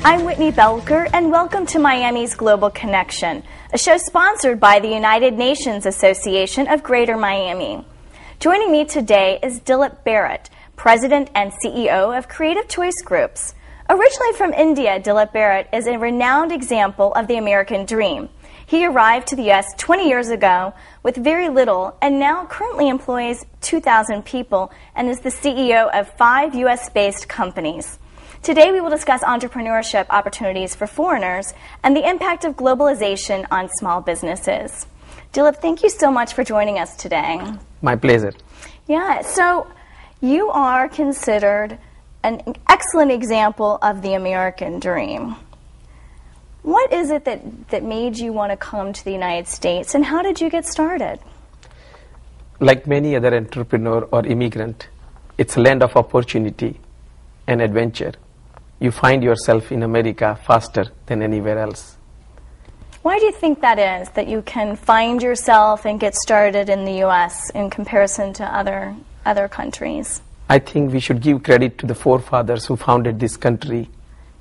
I'm Whitney Belker, and welcome to Miami's Global Connection, a show sponsored by the United Nations Association of Greater Miami. Joining me today is Dilip Barot, President and CEO of Creative Choice Groups. Originally from India, Dilip Barot is a renowned example of the American dream. He arrived to the U.S. 20 years ago with very little and now currently employs 2,000 people and is the CEO of 5 U.S.-based companies. Today we will discuss entrepreneurship opportunities for foreigners and the impact of globalization on small businesses. Dilip, thank you so much for joining us today. My pleasure. Yeah, so you are considered an excellent example of the American dream. What is it that made you want to come to the United States, and how did you get started? Like many other entrepreneur or immigrant, it's a land of opportunity and adventure. You find yourself in America faster than anywhere else. Why do you think that is, that you can find yourself and get started in the U.S. in comparison to other countries? I think we should give credit to the forefathers who founded this country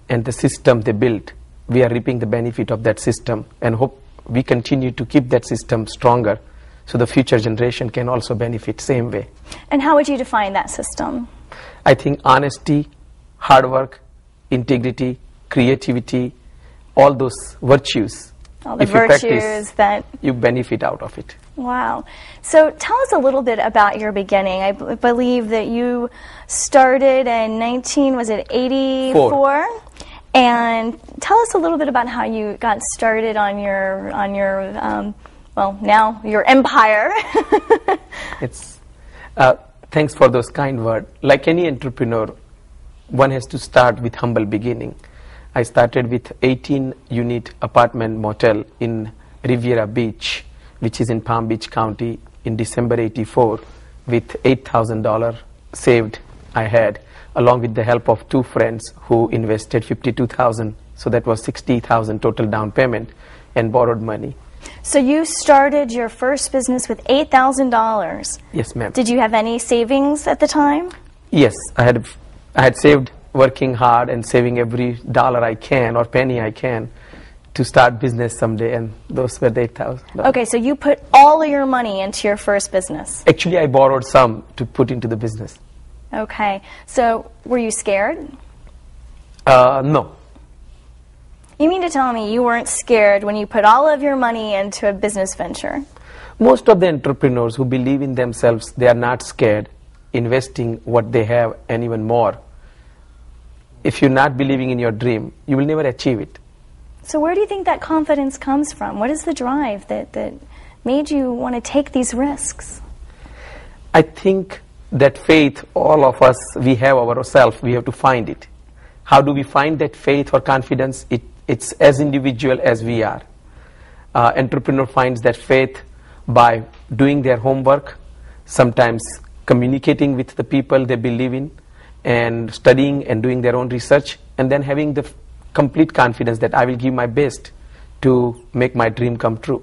and the system they built. We are reaping the benefit of that system and hope we continue to keep that system stronger so the future generation can also benefit same way. And how would you define that system? I think honesty, hard work, integrity, creativity, all those virtues. All the virtues that you benefit out of it. Wow. So tell us a little bit about your beginning. I believe that you started in 1984? And tell us a little bit about how you got started on your well, now your empire. Thanks for those kind words. Like any entrepreneur, one has to start with humble beginning. I started with 18-unit apartment motel in Riviera Beach, which is in Palm Beach County, in December '84, with $8,000 saved I had, along with the help of 2 friends who invested $52,000. So that was $60,000 total down payment and borrowed money. So you started your first business with $8,000. Yes, ma'am. Did you have any savings at the time? Yes, I had saved, working hard and saving every dollar I can or penny I can to start business someday, and those were the $8,000. Okay, so you put all of your money into your first business. Actually, I borrowed some to put into the business. Okay, so were you scared? No. You mean to tell me you weren't scared when you put all of your money into a business venture? Most of the entrepreneurs who believe in themselves, they are not scared investing what they have and even more. If you're not believing in your dream, you will never achieve it. So where do you think that confidence comes from? What is the drive that made you want to take these risks? I think that faith, all of us, we have ourselves, we have to find it. How do we find that faith or confidence? It's as individual as we are. Entrepreneur finds that faith by doing their homework, sometimes communicating with the people they believe in, and studying and doing their own research, and then having the complete confidence that I will give my best to make my dream come true.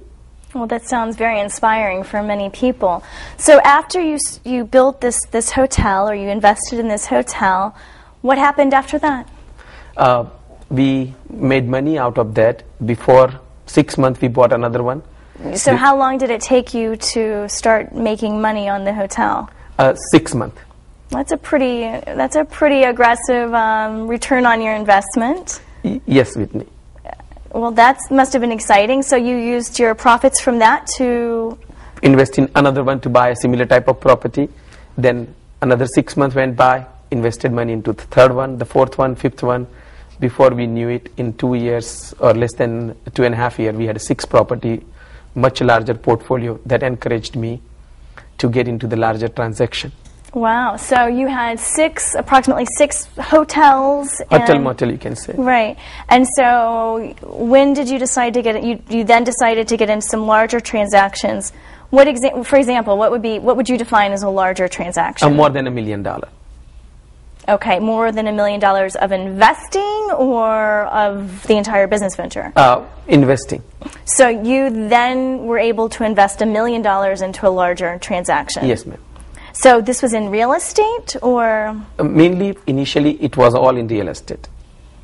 Well, that sounds very inspiring for many people. So after you built this hotel, or you invested in this hotel, what happened after that? We made money out of that. Before 6 months, we bought another one. So how long did it take you to start making money on the hotel? 6 months. That's a pretty aggressive return on your investment. Yes, Whitney. Well, that must have been exciting. So you used your profits from that to invest in another one to buy a similar type of property. Then another 6 months went by, invested money into the third one, the fourth one, fifth one. Before we knew it, in 2 years or less than 2.5 years, we had a 6 property, much larger portfolio that encouraged me to get into the larger transaction. Wow. So you had approximately six hotels. Hotel, motel, you can say. Right. And so when did you decide to get, you then decided to get into some larger transactions. For example, what would you define as a larger transaction? More than $1 million. Okay, more than $1 million of investing or of the entire business venture? Investing. So you then were able to invest $1 million into a larger transaction? Yes, ma'am. So this was in real estate, or? Mainly, initially, it was all in real estate.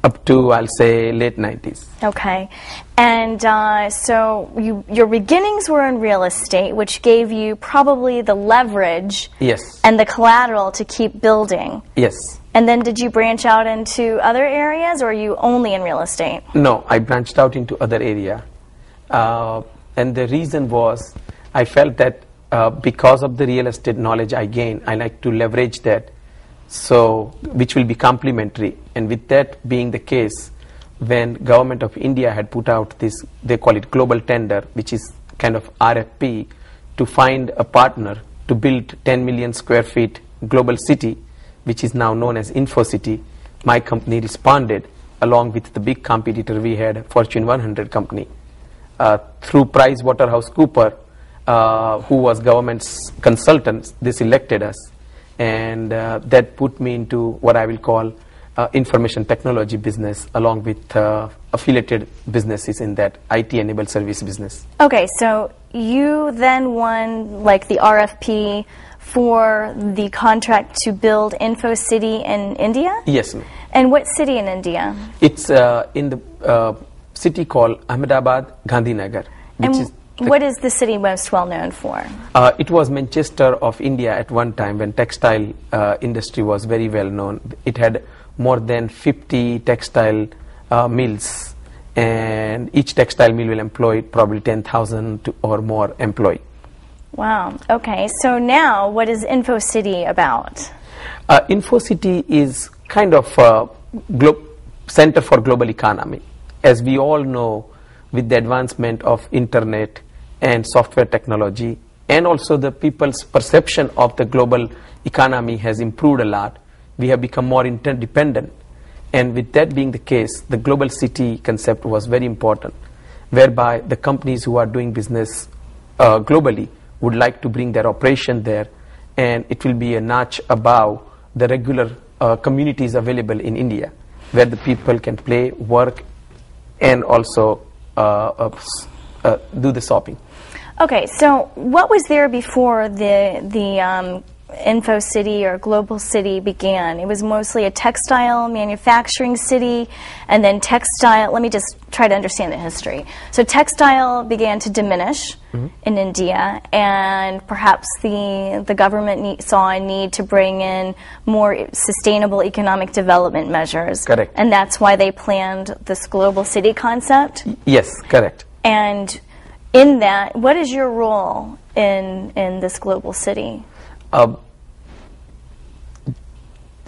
up to, I'll say, late 90s. Okay. And so your beginnings were in real estate, which gave you probably the leverage Yes. and the collateral to keep building. Yes. And then did you branch out into other areas, or are you only in real estate? No, I branched out into other area. And the reason was I felt that because of the real estate knowledge I gained, I like to leverage that, so which will be complementary. And with that being the case, when Government of India had put out this, they call it global tender, which is kind of RFP, to find a partner to build 10 million square feet global city, which is now known as InfoCity, my company responded along with the big competitor we had, Fortune 100 company. Through PricewaterhouseCoopers, who was government's consultants, they selected us, and that put me into what I will call information technology business, along with affiliated businesses in that IT-enabled service business. Okay, so you then won like the RFP for the contract to build InfoCity in India? Yes, ma'am. And what city in India? It's in the city called Ahmedabad, Gandhinagar. And what is the city most well known for? It was Manchester of India at one time, when textile industry was very well known. It had more than 50 textile mills, and each textile mill will employ probably 10,000 or more employees. Wow. Okay. So now, what is InfoCity about? InfoCity is kind of a center for global economy. As we all know, with the advancement of internet and software technology, and also the people's perception of the global economy has improved a lot. We have become more interdependent, and with that being the case, the global city concept was very important, whereby the companies who are doing business globally would like to bring their operation there, and it will be a notch above the regular communities available in India, where the people can play, work, and also do the shopping. Okay, so what was there before the InfoCity or Global City began? It was mostly a textile manufacturing city, and then textile, let me just try to understand the history. So textile began to diminish in India, and perhaps the government saw a need to bring in more sustainable economic development measures. Correct. And that's why they planned this Global City concept? Yes, correct. And in that, what is your role in this Global City?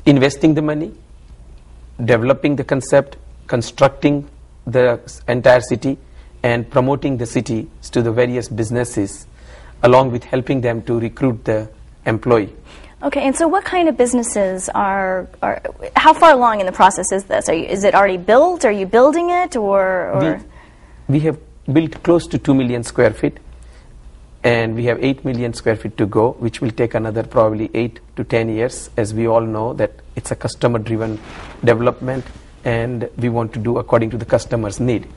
Investing the money, developing the concept, constructing the entire city, and promoting the city to the various businesses, along with helping them to recruit the employee. Okay, and so what kind of businesses are how far along in the process is this? Is it already built? Are you building it, or? We have built close to 2 million square feet, and we have 8 million square feet to go, which will take another probably 8 to 10 years, as we all know that it's a customer-driven development, and we want to do according to the customer's need.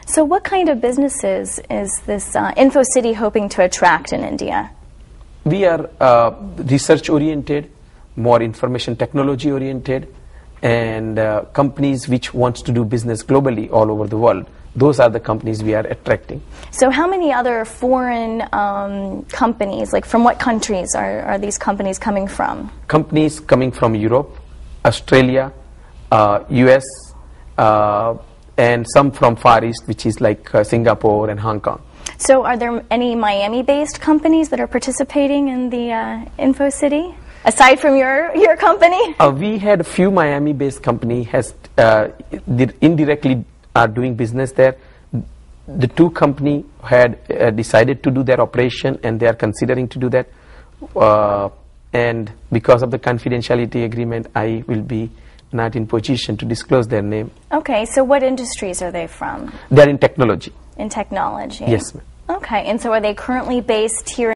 So what kind of businesses is this InfoCity hoping to attract in India? We are research-oriented, more information technology-oriented, and companies which wants to do business globally all over the world. Those are the companies we are attracting. So how many other foreign companies, like from what countries are these companies coming from? Companies coming from Europe, Australia, US, and some from Far East, which is like Singapore and Hong Kong. So are there any Miami-based companies that are participating in the InfoCity, aside from your company? We had a few Miami-based companies indirectly are doing business there. The two companies had decided to do their operation, and they are considering to do that. And because of the confidentiality agreement, I will be not in position to disclose their name. Okay, so what industries are they from? They are in technology. In technology? Yes, ma'am. Okay, and so are they currently based here